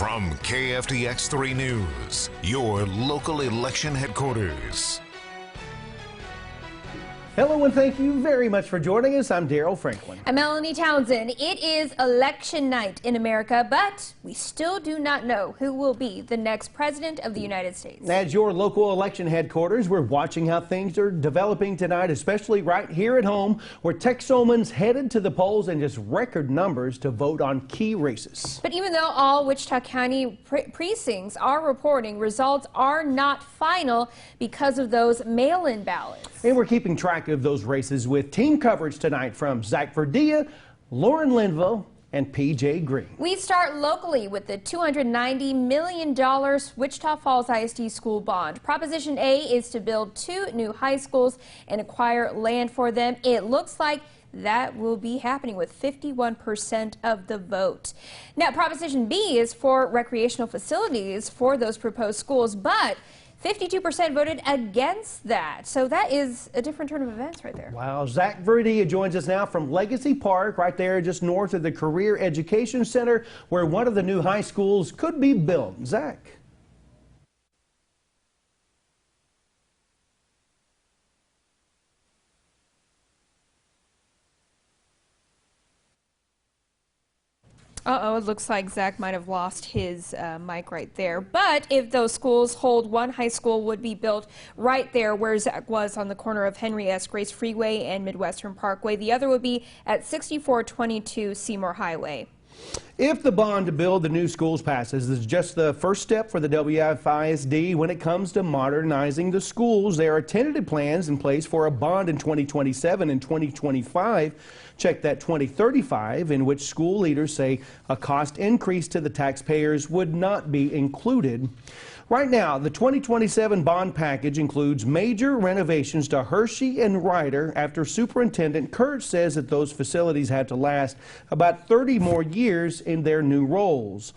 From KFDX 3 News, your local election headquarters. Hello and thank you very much for joining us. I'm Daryl Franklin. I'm Melanie Townsend. It is election night in America, but we still do not know who will be the next president of the United States. As your local election headquarters, we're watching how things are developing tonight, especially right here at home, where Texomans headed to the polls in just record numbers to vote on key races. But even though all Wichita County precincts are reporting, results are not final because of those mail-in ballots. And we're keeping track of those races with team coverage tonight from Zach Verdilla, Lauren Linville, and PJ Green. We start locally with the $290 million Wichita Falls ISD school bond. Proposition A is to build 2 new high schools and acquire land for them. It looks like that will be happening with 51% of the vote. Now, Proposition B is for recreational facilities for those proposed schools, but 52% voted against that. So that is a different turn of events right there. Wow. Zach Verdilla joins us now from Legacy Park, right there just north of the Career Education Center, where one of the new high schools could be built. Zach. Uh-oh, it looks like Zach might have lost his mic right there. But if those schools hold, one high school would be built right there where Zach was on the corner of Henry S. Grace Freeway and Midwestern Parkway. The other would be at 6422 Seymour Highway. If the bond to build the new schools passes, this is just the first step for the WFISD when it comes to modernizing the schools. There are tentative plans in place for a bond in 2027 and 2025. Check that 2035, in which school leaders say a cost increase to the taxpayers would not be included. Right now, the 2027 bond package includes major renovations to Hershey and Ryder after Superintendent Kurtz says that those facilities have to last about 30 more years in their new roles.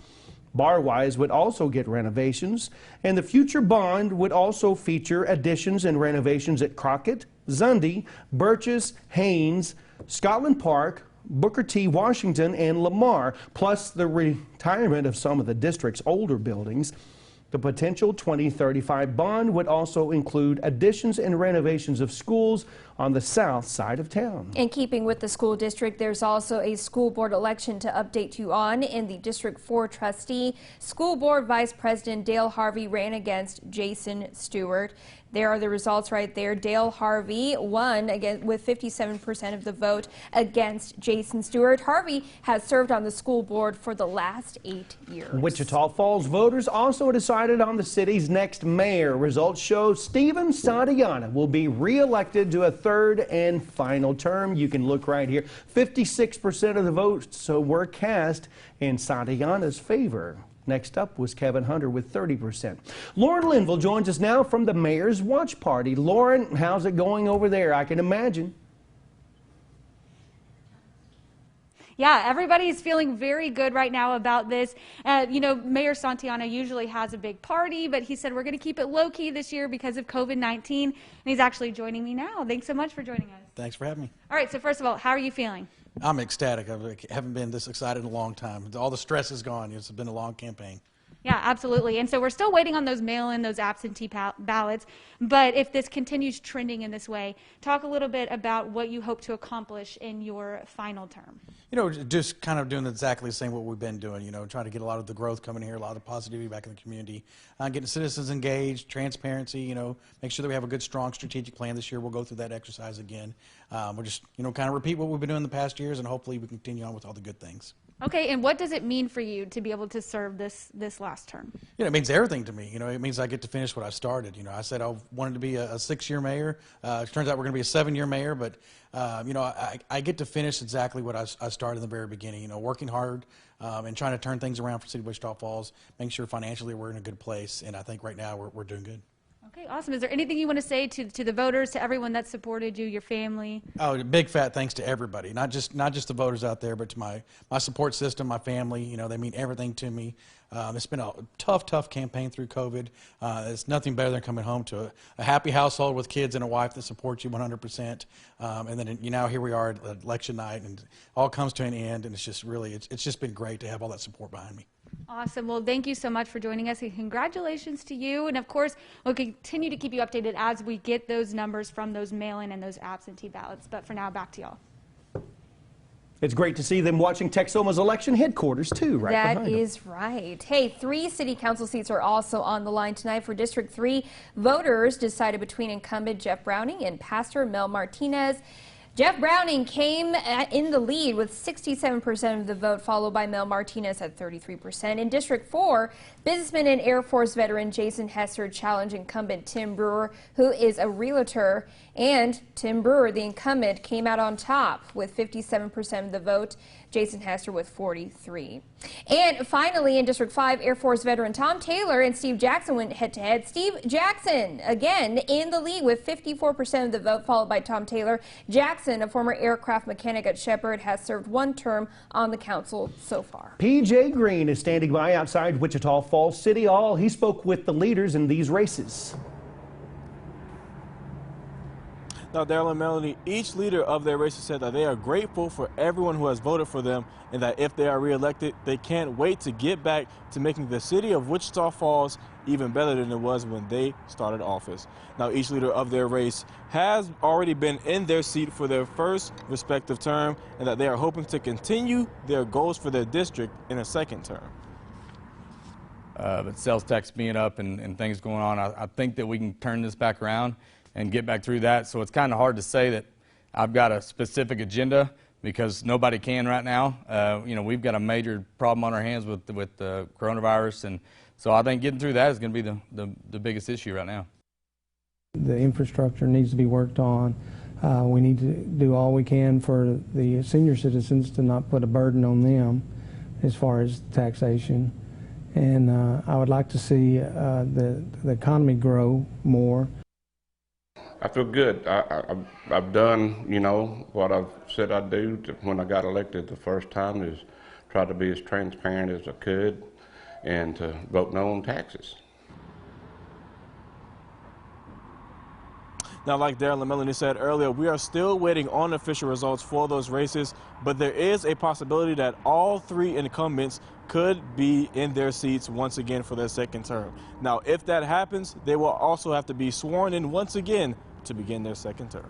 Barwise would also get renovations, and the future bond would also feature additions and renovations at Crockett, Zunde, Burgess, Haynes, Scotland Park, Booker T. Washington, and Lamar, plus the retirement of some of the district's older buildings. The potential 2035 bond would also include additions and renovations of schools on the south side of town. In keeping with the school district, there's also a school board election to update you on. In the District 4 trustee, School Board Vice President Dale Harvey ran against Jason Stewart. There are the results right there. Dale Harvey won again with 57% of the vote against Jason Stewart. Harvey has served on the school board for the last 8 years. Wichita Falls voters also decided on the city's next mayor. Results show Stephen Santayana will be re-elected to a third and final term. You can look right here. 56% of the votes were cast in Santayana's favor. Next up was Kevin Hunter with 30%. Lauren Linville joins us now from the Mayor's Watch Party. Lauren, how's it going over there? I can imagine. Yeah, everybody's feeling very good right now about this. You know, Mayor Santayana usually has a big party, but he said we're going to keep it low-key this year because of COVID-19, and he's actually joining me now. Thanks so much for joining us. Thanks for having me. All right, so first of all, how are you feeling? I'm ecstatic. I haven't been this excited in a long time. All the stress is gone. It's been a long campaign. Yeah, absolutely. And so we're still waiting on those mail-in, those absentee ballots. But if this continues trending in this way, talk a little bit about what you hope to accomplish in your final term. You know, just kind of doing exactly the same what we've been doing, you know, trying to get a lot of the growth coming here, a lot of positivity back in the community, getting citizens engaged, transparency, you know, make sure that we have a good, strong strategic plan this year. We'll go through that exercise again. We'll just, you know, kind of repeat what we've been doing the past years, and hopefully we continue on with all the good things. Okay, and what does it mean for you to be able to serve this last term? You know, it means everything to me. You know, it means I get to finish what I started. You know, I said I wanted to be a 6-year mayor. It turns out we're going to be a 7-year mayor, but, you know, I get to finish exactly what I started in the very beginning, you know, working hard and trying to turn things around for City of Wichita Falls, making sure financially we're in a good place, and I think right now we're doing good. Okay, awesome. Is there anything you want to say to the voters, to everyone that supported you, your family? Oh, a big fat thanks to everybody, not just the voters out there, but to my support system, my family. You know, they mean everything to me. It's been a tough campaign through COVID. It's nothing better than coming home to a happy household with kids and a wife that supports you 100%. And then, you know, here we are at election night, and it all comes to an end, and it's just really, it's just been great to have all that support behind me. Awesome. Well, thank you so much for joining us, and congratulations to you. And of course, we'll continue to keep you updated as we get those numbers from those mail-in and those absentee ballots. But for now, back to y'all. It's great to see them watching Texoma's election headquarters, too, right behind them. That is right. Hey, 3 city council seats are also on the line tonight for District 3. Voters decided between incumbent Jeff Browning and Pastor Mel Martinez. Jeff Browning came in the lead with 67% of the vote, followed by Mel Martinez at 33%. In District 4, businessman and Air Force veteran Jason Hester challenged incumbent Tim Brewer, who is a realtor. And Tim Brewer, the incumbent, came out on top with 57% of the vote. Jason Hester with 43%. And finally, in District 5, Air Force veteran Tom Taylor and Steve Jackson went head-to-head. Steve Jackson, again, in the lead with 54% of the vote, followed by Tom Taylor. Jackson, a former aircraft mechanic at Shepherd, has served 1 term on the council so far. P.J. Green is standing by outside Wichita Falls City Hall. He spoke with the leaders in these races. Now, Daryl and Melanie, each leader of their races said that they are grateful for everyone who has voted for them, and that if they are reelected, they can't wait to get back to making the city of Wichita Falls even better than it was when they started office. Now, each leader of their race has already been in their seat for their first respective term, and that they are hoping to continue their goals for their district in a second term. But sales tax being up and things going on, I think that we can turn this back around and get back through that. So it's kind of hard to say that I've got a specific agenda, because nobody can right now. You know, we've got a major problem on our hands with the coronavirus, and so I think getting through that is going to be the biggest issue right now. The infrastructure needs to be worked on. We need to do all we can for the senior citizens to not put a burden on them as far as taxation. And I would like to see the economy grow more. I feel good. I've done, you know, what I've said I'd do when I got elected the first time, is try to be as transparent as I could and to vote no on taxes. Now, like Daryl and Melanie said earlier, we are still waiting on official results for those races, but there is a possibility that all 3 incumbents could be in their seats once again for their second term. Now, if that happens, they will also have to be sworn in once again to begin their second term.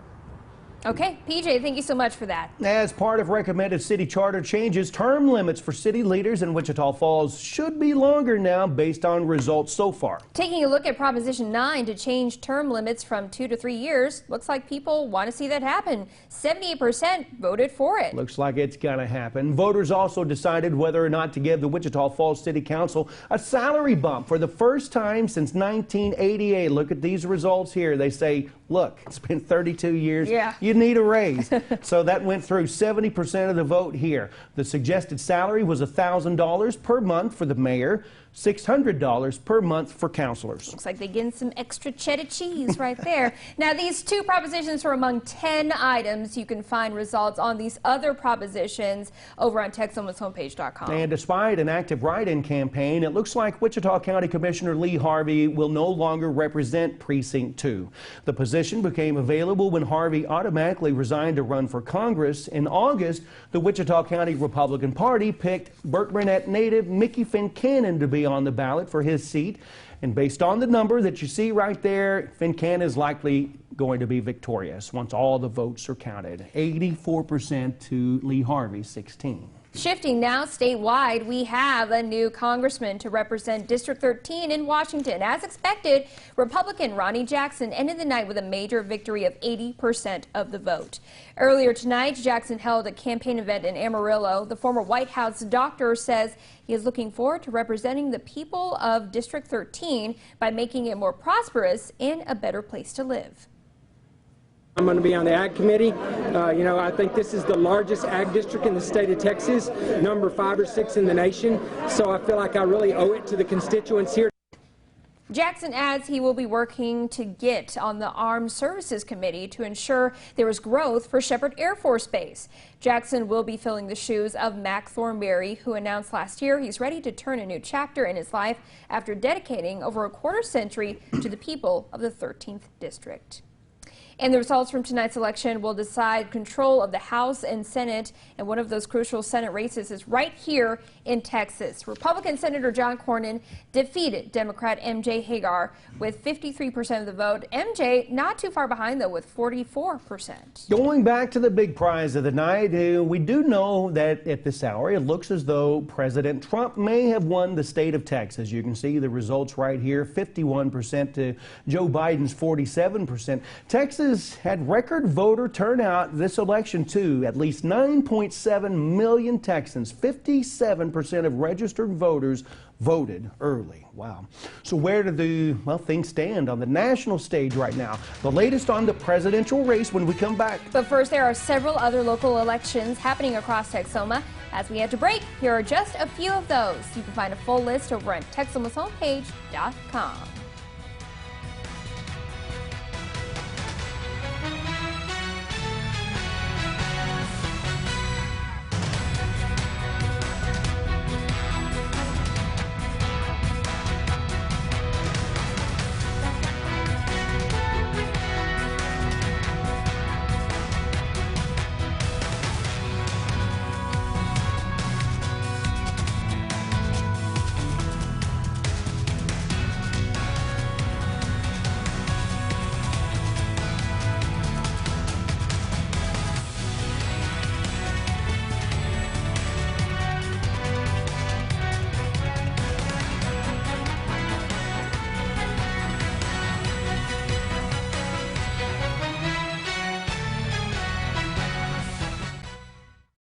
Okay, PJ, thank you so much for that. As part of recommended city charter changes, term limits for city leaders in Wichita Falls should be longer now based on results so far. Taking a look at Proposition 9 to change term limits from 2 to 3 years, looks like people want to see that happen. 78% voted for it. Looks like it's going to happen. Voters also decided whether or not to give the Wichita Falls City Council a salary bump for the first time since 1988. Look at these results here. They say, look, it's been 32 years. Yeah. You need a raise. So that went through 70% of the vote here. The suggested salary was $1,000 per month for the mayor, $600 per month for councilors. Looks like they're getting some extra cheddar cheese right there. Now, these 2 propositions are among 10 items. You can find results on these other propositions over on Texomashomepage.com. And despite an active write-in campaign, it looks like Wichita County Commissioner Lee Harvey will no longer represent Precinct 2. The position became available when Harvey automatically resigned to run for Congress. In August, the Wichita County Republican Party picked Burke Burnett native Mickey FINCANNON to be on the ballot for his seat. And based on the number that you see right there, FINCANNON is likely going to be victorious once all the votes are counted. 84% to Lee Harvey, 16%. Shifting now statewide, we have a new congressman to represent District 13 in Washington. As expected, Republican Ronny Jackson ended the night with a major victory of 80% of the vote. Earlier tonight, Jackson held a campaign event in Amarillo. The former White House doctor says he is looking forward to representing the people of District 13 by making it more prosperous and a better place to live. I'm going to be on the Ag Committee. You know, I think this is the largest Ag district in the state of Texas, number 5 or 6 in the nation. So I feel like I really owe it to the constituents here. Jackson adds he will be working to get on the Armed Services Committee to ensure there is growth for Shepherd Air Force Base. Jackson will be filling the shoes of Mac Thornberry, who announced last year he's ready to turn a new chapter in his life after dedicating over a quarter century to the people of the 13th District. And the results from tonight's election will decide control of the House and Senate, and one of those crucial Senate races is right here in Texas. Republican Senator John Cornyn defeated Democrat MJ Hagar with 53% of the vote. MJ not too far behind, though, with 44%. Going back to the big prize of the night, we do know that at this hour it looks as though President Trump may have won the state of Texas. You can see the results right here, 51% to Joe Biden's 47%. Texas had record voter turnout this election, too. At least 9.7 million Texans, 57% of registered voters voted early. Wow. So where do things stand on the national stage right now? The latest on the presidential race when we come back. But first, there are several other local elections happening across Texoma. As we head to break, here are just a few of those. You can find a full list over at Texomashomepage.com.